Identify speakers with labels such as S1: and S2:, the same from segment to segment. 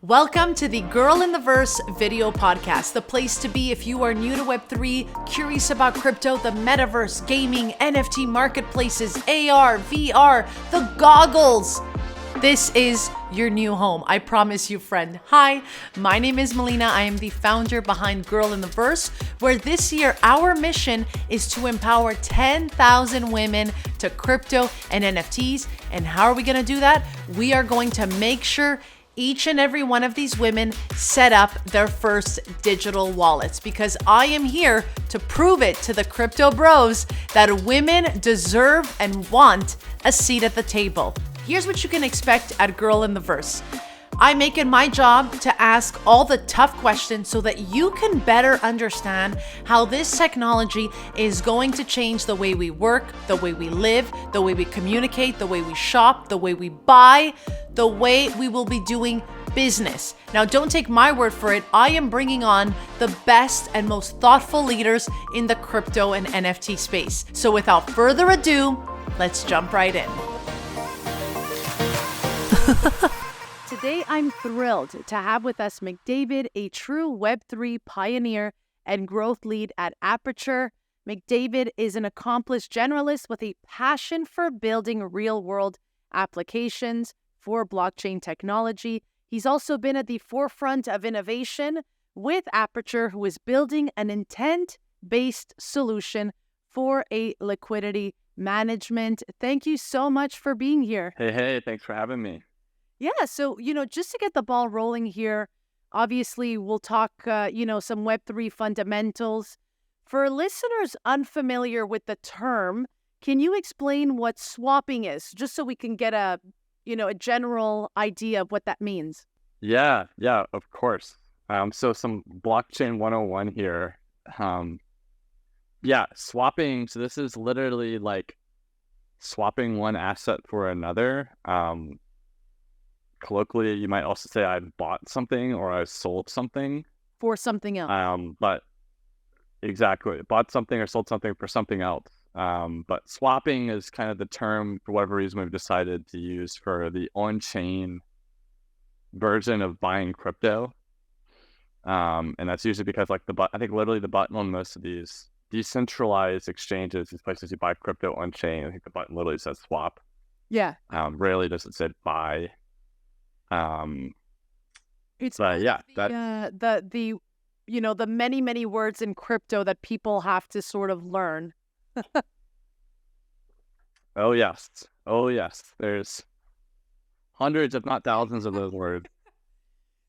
S1: Welcome to the Girl in the Verse video podcast, the place to be if you are new to Web3, curious about crypto, the metaverse, gaming, NFT marketplaces, AR, VR, the goggles. This is your new home. I promise you, friend. Hi, my name is Melina. I am the founder behind Girl in the Verse, where this year our mission is to empower 10,000 women to crypto and NFTs. And how are we going to do that? We are going to make sure each and every one of these women set up their first digital wallets, because I am here to prove it to the crypto bros that women deserve and want a seat at the table. Here's what you can expect at Girl in the Verse. I make it my job to ask all the tough questions so that you can better understand how this technology is going to change the way we work, the way we live, the way we communicate, the way we shop, the way we buy, the way we will be doing business. Now, don't take my word for it. I am bringing on the best and most thoughtful leaders in the crypto and NFT space. So without further ado, let's jump right in. Today, I'm thrilled to have with us McDavid, a true Web3 pioneer and growth lead at Aperture. McDavid is an accomplished generalist with a passion for building real-world applications for blockchain technology. He's also been at the forefront of innovation with Aperture, who is building an intent-based solution for a liquidity management. Thank you so much for being here.
S2: Hey, thanks for having me.
S1: Yeah, so, just to get the ball rolling here, obviously we'll talk, some Web3 fundamentals. For listeners unfamiliar with the term, can you explain what swapping is, just so we can get a general idea of what that means?
S2: Yeah, of course. So some blockchain 101 here. Swapping. So this is literally like swapping one asset for another. Colloquially, you might also say I bought something or I sold something
S1: for something else.
S2: But exactly, bought something or sold something for something else. But swapping is kind of the term, for whatever reason, we've decided to use for the on-chain version of buying crypto. And that's usually because, I think literally the button on most of these decentralized exchanges, these places you buy crypto on-chain, I think the button literally says swap.
S1: Yeah.
S2: Rarely does it say buy.
S1: It's
S2: the
S1: many words in crypto that people have to sort of learn.
S2: Oh yes. There's hundreds, if not thousands, of those words.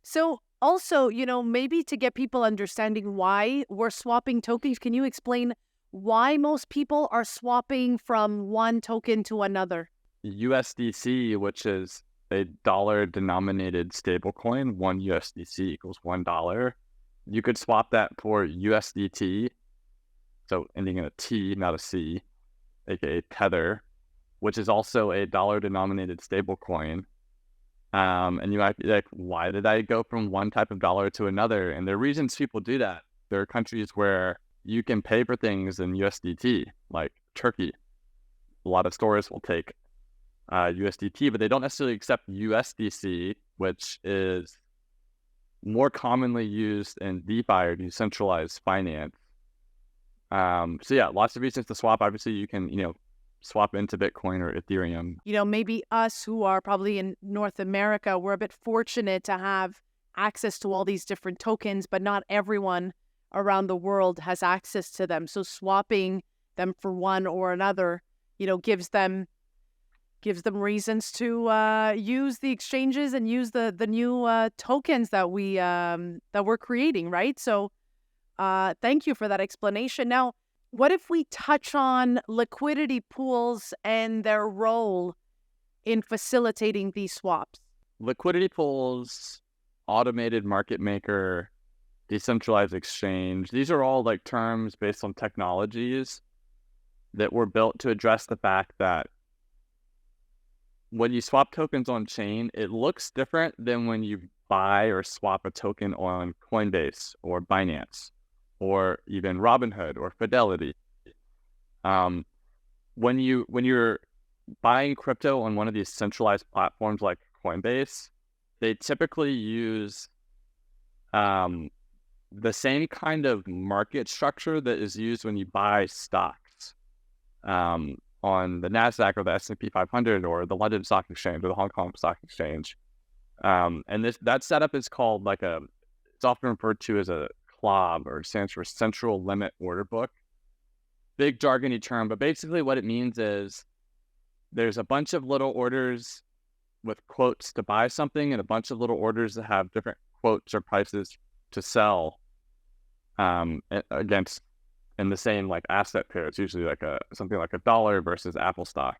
S1: So also, maybe to get people understanding why we're swapping tokens, can you explain why most people are swapping from one token to another?
S2: USDC, which is a dollar-denominated stablecoin, one USDC equals $1. You could swap that for USDT, so ending in a T, not a C, aka Tether, which is also a dollar-denominated stablecoin. And you might be like, why did I go from one type of dollar to another? And there are reasons people do that. There are countries where you can pay for things in USDT, like Turkey. A lot of stores will take USDT, but they don't necessarily accept USDC, which is more commonly used in DeFi or decentralized finance. Lots of reasons to swap. Obviously, you can, swap into Bitcoin or Ethereum.
S1: Maybe us who are probably in North America, we're a bit fortunate to have access to all these different tokens, but not everyone around the world has access to them. So swapping them for one or another, gives them reasons to use the exchanges and use the new tokens that we're creating, right? So thank you for that explanation. Now, what if we touch on liquidity pools and their role in facilitating these swaps?
S2: Liquidity pools, automated market maker, decentralized exchange, these are all like terms based on technologies that were built to address the fact that when you swap tokens on chain, it looks different than when you buy or swap a token on Coinbase or Binance or even Robinhood or Fidelity. When you're buying crypto on one of these centralized platforms like Coinbase, they typically use the same kind of market structure that is used when you buy stocks on the NASDAQ or the S&P 500 or the London Stock Exchange or the Hong Kong Stock Exchange. And that setup is called it's often referred to as a CLOB, or stands for Central Limit Order Book. Big jargony term, but basically what it means is there's a bunch of little orders with quotes to buy something and a bunch of little orders that have different quotes or prices to sell against in the same asset pair. It's usually something like a dollar versus Apple stock.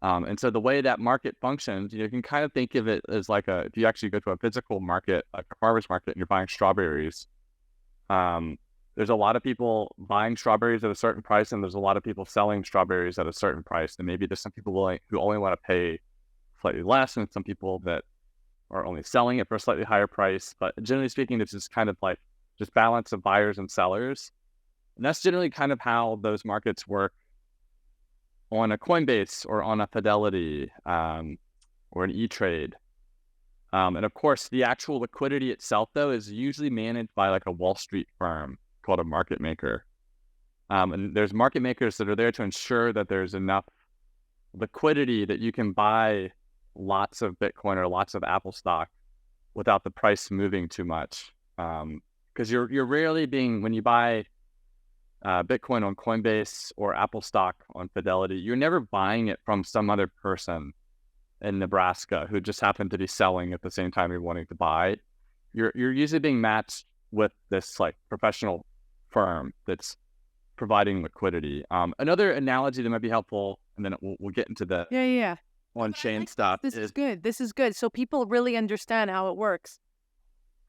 S2: And so the way that market functions, you can kind of think of it as if you actually go to a physical market, like a farmer's market, and you're buying strawberries, there's a lot of people buying strawberries at a certain price, and there's a lot of people selling strawberries at a certain price. And maybe there's some people who only want to pay slightly less, and some people that are only selling it for a slightly higher price. But generally speaking, it's just kind of just balance of buyers and sellers. And that's generally kind of how those markets work on a Coinbase or on a Fidelity or an E-Trade. And of course, the actual liquidity itself, though, is usually managed by a Wall Street firm called a market maker. And there's market makers that are there to ensure that there's enough liquidity that you can buy lots of Bitcoin or lots of Apple stock without the price moving too much. Because you're rarely when you buy Bitcoin on Coinbase or Apple stock on Fidelity, you're never buying it from some other person in Nebraska who just happened to be selling at the same time you're wanting to buy. You're usually being matched with this professional firm that's providing liquidity. Another analogy that might be helpful, and then we'll get into the on-chain stuff.
S1: This is good. This is good. So people really understand how it works.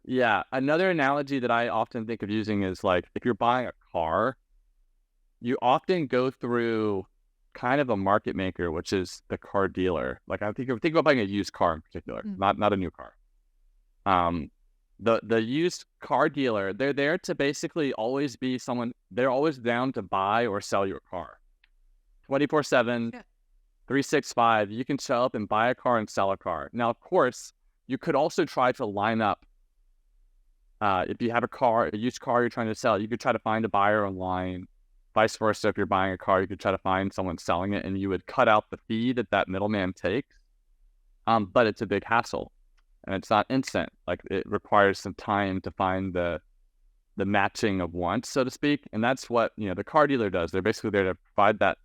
S2: Yeah. Another analogy that I often think of using is if you're buying a car, you often go through kind of a market maker, which is the car dealer. I think about buying a used car in particular, not a new car. The used car dealer, they're there to basically always be they're always down to buy or sell your car. 24/7, 365, you can show up and buy a car and sell a car. Now, of course, you could also try to line up, if you have a used car you're trying to sell, you could try to find a buyer online. Vice versa, if you're buying a car, you could try to find someone selling it, and you would cut out the fee that middleman takes. But it's a big hassle, and it's not instant. It requires some time to find the matching of wants, so to speak. And that's what the car dealer does. They're basically there to provide that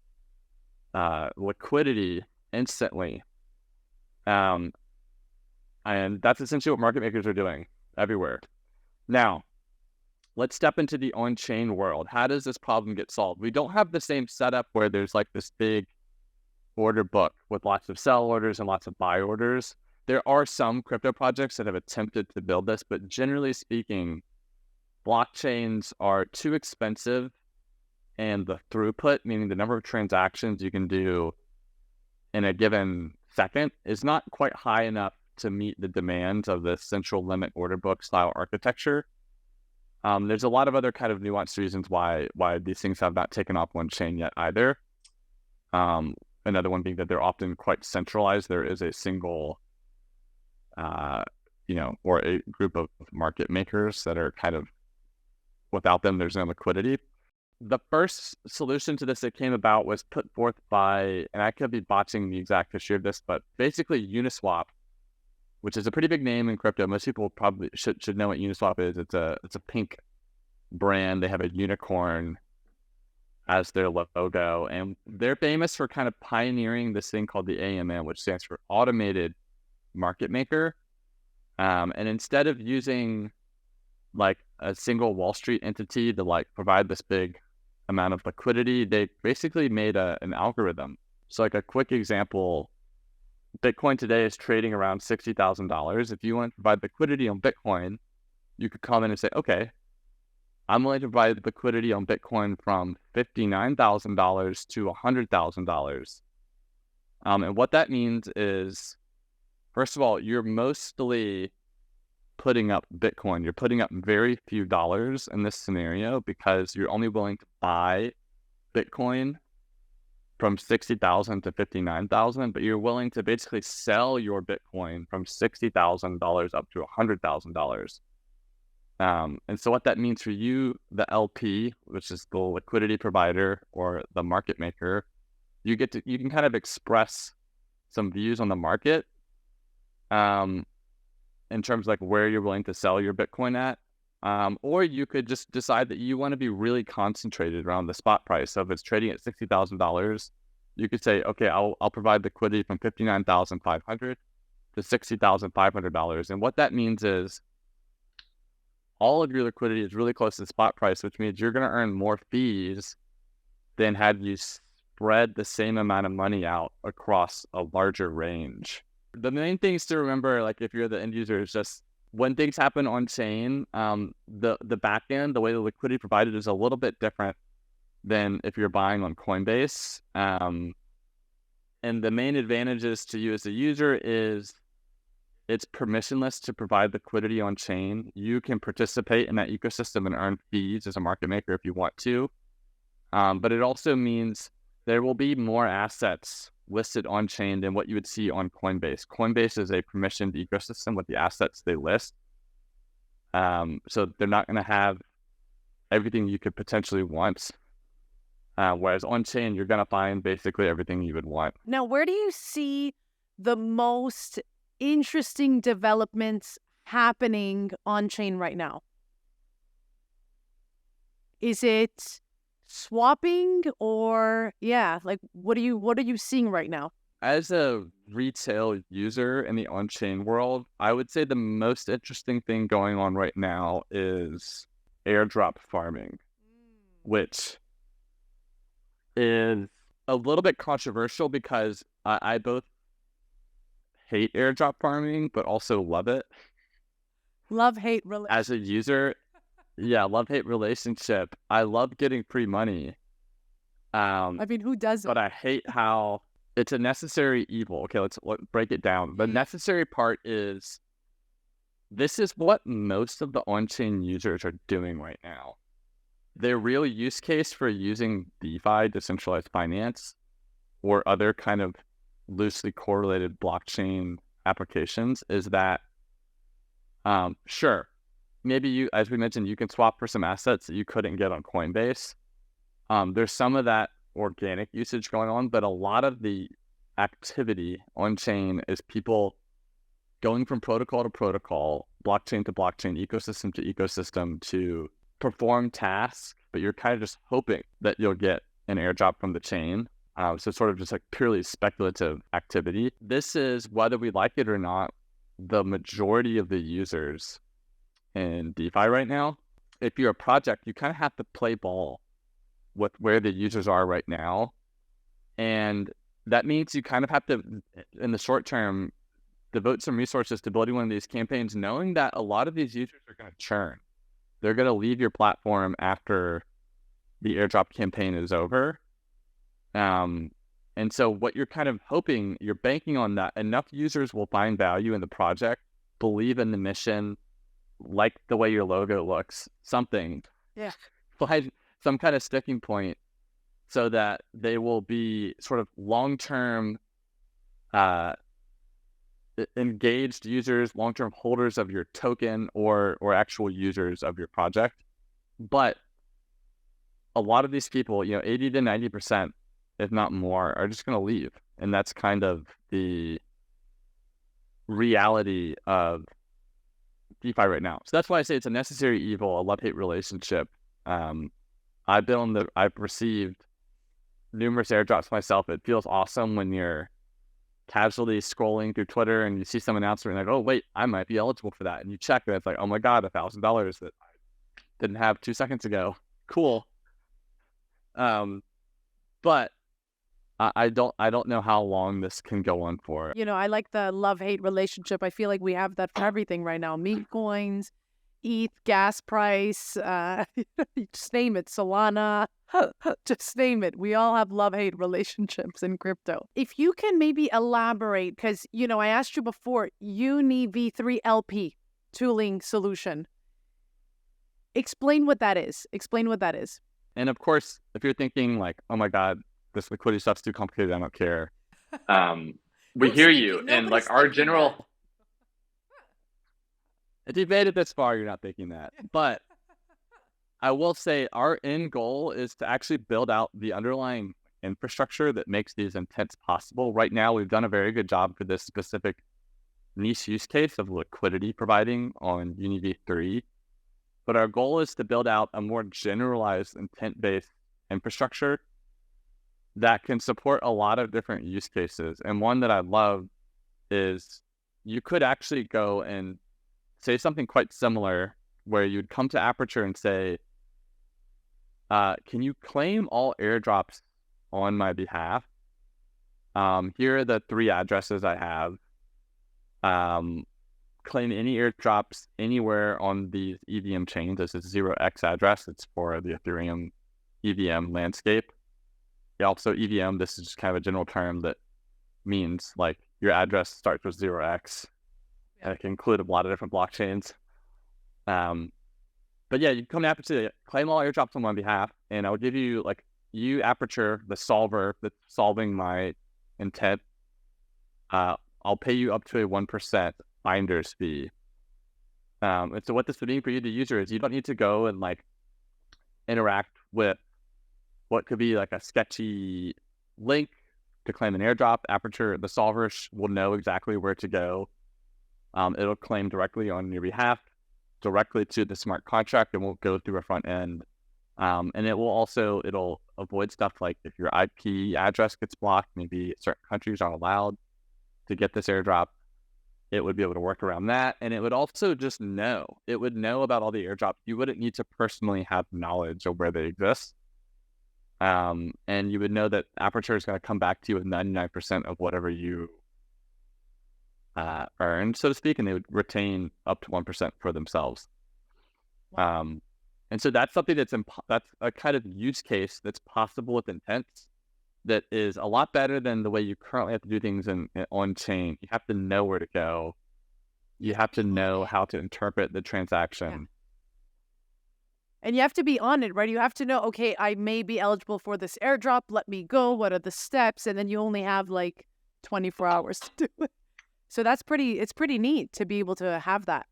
S2: liquidity instantly. And that's essentially what market makers are doing everywhere. Now, let's step into the on-chain world. How does this problem get solved? We don't have the same setup where there's this big order book with lots of sell orders and lots of buy orders. There are some crypto projects that have attempted to build this, but generally speaking, blockchains are too expensive, and the throughput, meaning the number of transactions you can do in a given second, is not quite high enough to meet the demands of the central limit order book style architecture. There's a lot of other kind of nuanced reasons why these things have not taken off on chain yet either. Another one being that they're often quite centralized. There is a single, or a group of market makers that are kind of, without them, there's no liquidity. The first solution to this that came about was put forth by, and I could be botching the exact history of this, but basically Uniswap, which is a pretty big name in crypto. Most people probably should know what Uniswap is. It's a pink brand. They have a unicorn as their logo, and they're famous for kind of pioneering this thing called the AMM, which stands for Automated Market Maker. And instead of using a single Wall Street entity to provide this big amount of liquidity, they basically made an algorithm. So a quick example, Bitcoin today is trading around $60,000. If you want to provide liquidity on Bitcoin, you could come in and say, okay, I'm willing to provide liquidity on Bitcoin from $59,000 to $100,000. And what that means is, first of all, you're mostly putting up Bitcoin. You're putting up very few dollars in this scenario because you're only willing to buy Bitcoin from 60,000 to 59,000, but you're willing to basically sell your Bitcoin from $60,000 up to $100,000. And so what that means for you, the LP, which is the liquidity provider or the market maker, you can kind of express some views on the market, in terms of like where you're willing to sell your Bitcoin at. Or you could just decide that you want to be really concentrated around the spot price. So if it's trading at $60,000, you could say, okay, I'll provide liquidity from $59,500 to $60,500. And what that means is all of your liquidity is really close to the spot price, which means you're going to earn more fees than had you spread the same amount of money out across a larger range. The main things to remember, like if you're the end user, is just when things happen on chain, the back end, the way the liquidity provided is a little bit different than if you're buying on Coinbase. And the main advantages to you as a user is it's permissionless to provide liquidity on chain. You can participate in that ecosystem and earn fees as a market maker if you want to. But it also means there will be more assets listed on chain than what you would see on Coinbase. Coinbase is a permissioned ecosystem with the assets they list. So they're not going to have everything you could potentially want. Whereas on chain, you're going to find basically everything you would want.
S1: Now, where do you see the most interesting developments happening on chain right now? Is it swapping or like what are you seeing right now?
S2: As a retail user in the on-chain world, I would say the most interesting thing going on right now is airdrop farming, which is a little bit controversial because I both hate airdrop farming but also love it.
S1: Love-hate relationship.
S2: As a user, yeah, love-hate relationship. I love getting free money.
S1: I mean, who doesn't?
S2: But I hate how it's a necessary evil. Okay, let's break it down. The necessary part is this is what most of the on-chain users are doing right now. Their real use case for using DeFi, decentralized finance, or other kind of loosely correlated blockchain applications is that, sure, maybe you, as we mentioned, you can swap for some assets that you couldn't get on Coinbase. There's some of that organic usage going on, but a lot of the activity on chain is people going from protocol to protocol, blockchain to blockchain, ecosystem to ecosystem to perform tasks, but you're kind of just hoping that you'll get an airdrop from the chain. So sort of just like purely speculative activity. This is, whether we like it or not, the majority of the users in DeFi right now. If you're a project, you kind of have to play ball with where the users are right now. And that means you kind of have to, in the short term, devote some resources to building one of these campaigns, knowing that a lot of these users are going to churn. They're going to leave your platform after the airdrop campaign is over. And so what you're kind of hoping, you're banking on that enough users will find value in the project, believe in the mission, like the way your logo looks, something.
S1: Yeah.
S2: Find some kind of sticking point so that they will be sort of long-term engaged users, long-term holders of your token or actual users of your project. But a lot of these people, 80 to 90%, if not more, are just going to leave. And that's kind of the reality of DeFi right now. So that's why I say it's a necessary evil, a love-hate relationship. I've received numerous airdrops myself. It feels awesome when you're casually scrolling through Twitter and you see some announcement and like, oh wait, I might be eligible for that. And you check and it's like, oh my God, $1,000 that I didn't have 2 seconds ago. Cool. But I don't know how long this can go on for.
S1: I like the love-hate relationship. I feel like we have that for everything right now. Meme coins, ETH, gas price, just name it, Solana, just name it. We all have love-hate relationships in crypto. If you can maybe elaborate, because, I asked you before, Uni V3 LP tooling solution. Explain what that is.
S2: And of course, if you're thinking like, oh my God, this liquidity stuff's too complicated. I don't care. We
S1: Who's
S2: hear
S1: thinking?
S2: you, and
S1: Nobody's
S2: like our
S1: thinking
S2: general. If you've made it this far, you're not thinking that. But I will say our end goal is to actually build out the underlying infrastructure that makes these intents possible. Right now, we've done a very good job for this specific niche use case of liquidity providing on UniV3. But our goal is to build out a more generalized intent-based infrastructure that can support a lot of different use cases. And one that I love is you could actually go and say something quite similar where you'd come to Aperture and say, can you claim all airdrops on my behalf? Here are the 3 addresses I have. Claim any airdrops anywhere on these EVM chains. This is 0x address. It's for the Ethereum EVM landscape. Yeah, also EVM, this is just kind of a general term that means like your address starts with 0x. And it can include a lot of different blockchains. But yeah, you come to Aperture, claim all airdrops on my behalf, and I'll give you like Aperture, the solver that's solving my intent. I'll pay you up to a 1% finder's fee. And so what this would mean for you, the user, is you don't need to go and like interact with what could be like a sketchy link to claim an airdrop. Aperture, the solver will know exactly where to go. It'll claim directly on your behalf, directly to the smart contract. It won't go through a front end. And it'll avoid stuff like if your IP address gets blocked, maybe certain countries aren't allowed to get this airdrop. It would be able to work around that. And it would also just know. It would know about all the airdrops. You wouldn't need to personally have knowledge of where they exist. And you would know that Aperture is going to come back to you with 99% of whatever you earned, so to speak, and they would retain up to 1% for themselves. And so that's something that's a kind of use case that's possible with intents that is a lot better than the way you currently have to do things on chain. You have to know where to go. You have to know how to interpret the transaction.
S1: Yeah. And you have to be on it, right? You have to know, okay, I may be eligible for this airdrop. Let me go. What are the steps? And then you only have like 24 hours to do it. So it's pretty neat to be able to have that.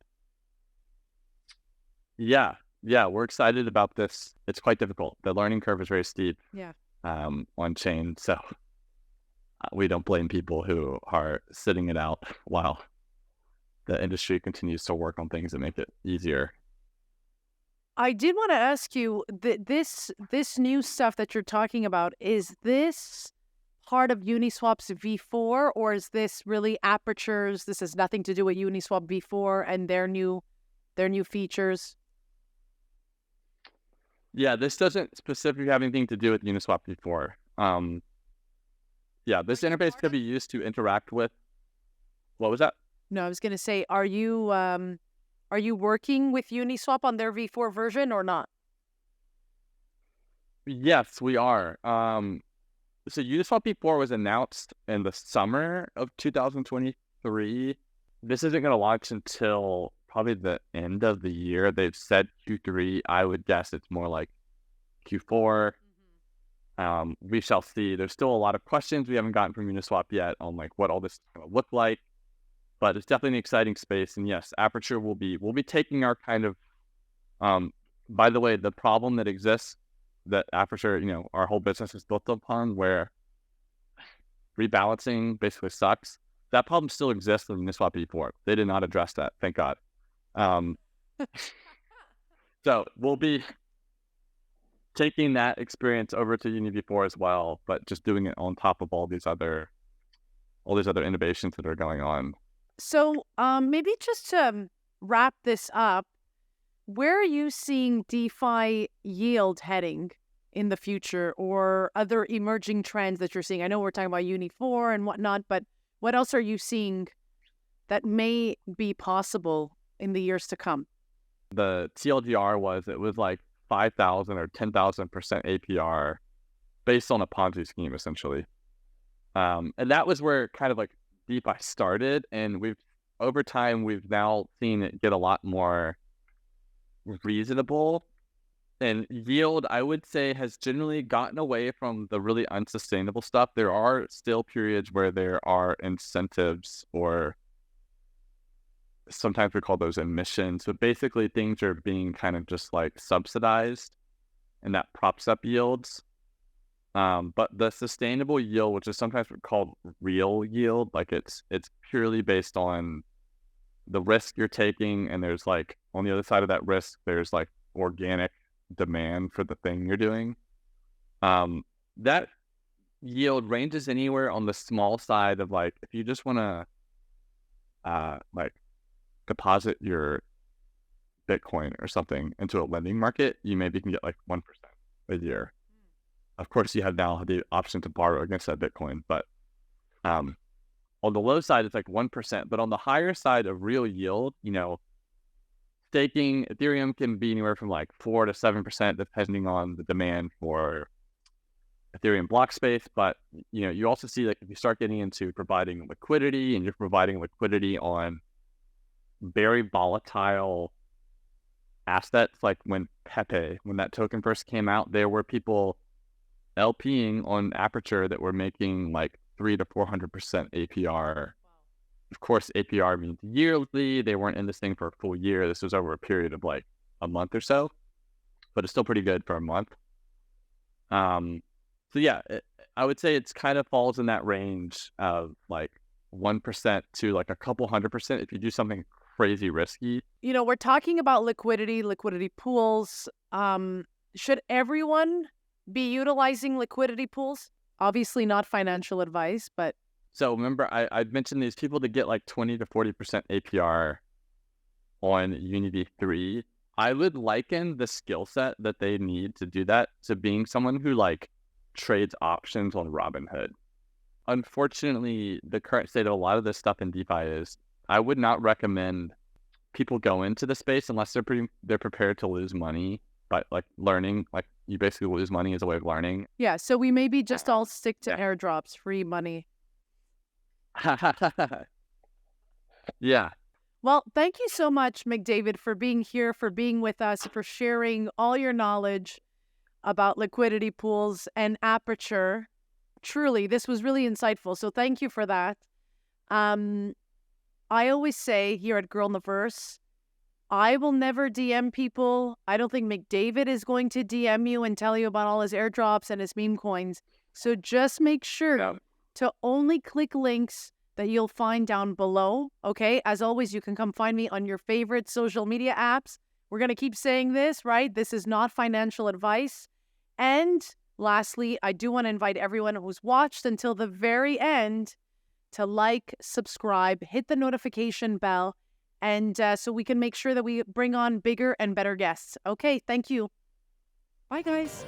S2: Yeah, we're excited about this. It's quite difficult. The learning curve is very steep.
S1: Yeah.
S2: On chain, so we don't blame people who are sitting it out while the industry continues to work on things that make it easier.
S1: I did want to ask you, this new stuff that you're talking about, is this part of Uniswap's V4, or is this really Aperture's? This has nothing to do with Uniswap V4 and their new features?
S2: Yeah, this doesn't specifically have anything to do with Uniswap V4. Yeah, this interface could be used to interact with. What was that?
S1: No, I was going to say, are you working with Uniswap on their V4 version or not?
S2: Yes, we are. So Uniswap V4 was announced in the summer of 2023. This isn't going to launch until probably the end of the year. They've said Q3. I would guess it's more like Q4. We shall see. There's still a lot of questions we haven't gotten from Uniswap yet on like what all this is going to look like. But it's definitely an exciting space. And yes, Aperture we'll be taking our kind of by the way, the problem that exists that Aperture, our whole business is built upon, where rebalancing basically sucks. That problem still exists in Uniswap V4. They did not address that, thank God. So we'll be taking that experience over to Uni V4 as well, but just doing it on top of all these other innovations that are going on.
S1: So maybe just to wrap this up, where are you seeing DeFi yield heading in the future, or other emerging trends that you're seeing? I know we're talking about Uni 4 and whatnot, but what else are you seeing that may be possible in the years to come?
S2: The TLDR was like 5,000 or 10,000% APR based on a Ponzi scheme, essentially. And that was where kind of like DeFi started. And over time, we've now seen it get a lot more reasonable. And yield, I would say, has generally gotten away from the really unsustainable stuff. There are still periods where there are incentives, or sometimes we call those emissions. But basically, things are being kind of just like subsidized, and that props up yields. But the sustainable yield, which is sometimes called real yield, like it's purely based on the risk you're taking, and there's like on the other side of that risk, there's like organic demand for the thing you're doing. That yield ranges anywhere on the small side of like, if you just want to like deposit your Bitcoin or something into a lending market, you maybe can get like 1% a year. Of course, you have now the option to borrow against that Bitcoin, but on the low side, it's like 1%. But on the higher side of real yield, staking Ethereum can be anywhere from like 4 to 7%, depending on the demand for Ethereum block space. But you also see, like, if you start getting into providing liquidity, and you're providing liquidity on very volatile assets, like when that token first came out, there were people LPing on Aperture that were making like 300 to 400% APR. Of course, APR means yearly. They weren't in this thing for a full year. This was over a period of like a month or so, but it's still pretty good for a month. So yeah, I would say it's kind of falls in that range of like 1% to like a couple 100% if you do something crazy risky.
S1: We're talking about liquidity pools. Should everyone be utilizing liquidity pools? Obviously not financial advice, but...
S2: So remember, I've mentioned these people that get like 20 to 40% APR on Unity 3. I would liken the skill set that they need to do that to being someone who like trades options on Robinhood. Unfortunately, the current state of a lot of this stuff in DeFi is, I would not recommend people go into the space unless they're prepared to lose money. But like learning, like you basically lose money as a way of learning.
S1: Yeah, so we maybe just all stick to airdrops, free money.
S2: Yeah.
S1: Well, thank you so much, McDavid, for being here, for being with us, for sharing all your knowledge about liquidity pools and Aperture. Truly, this was really insightful. So thank you for that. I always say here at Girl in the Verse, I will never DM people. I don't think McDavid is going to DM you and tell you about all his airdrops and his meme coins. So just make sure to only click links that you'll find down below. Okay? As always, you can come find me on your favorite social media apps. We're going to keep saying this, right? This is not financial advice. And lastly, I do want to invite everyone who's watched until the very end to like, subscribe, hit the notification bell, and so we can make sure that we bring on bigger and better guests. Okay, thank you. Bye, guys.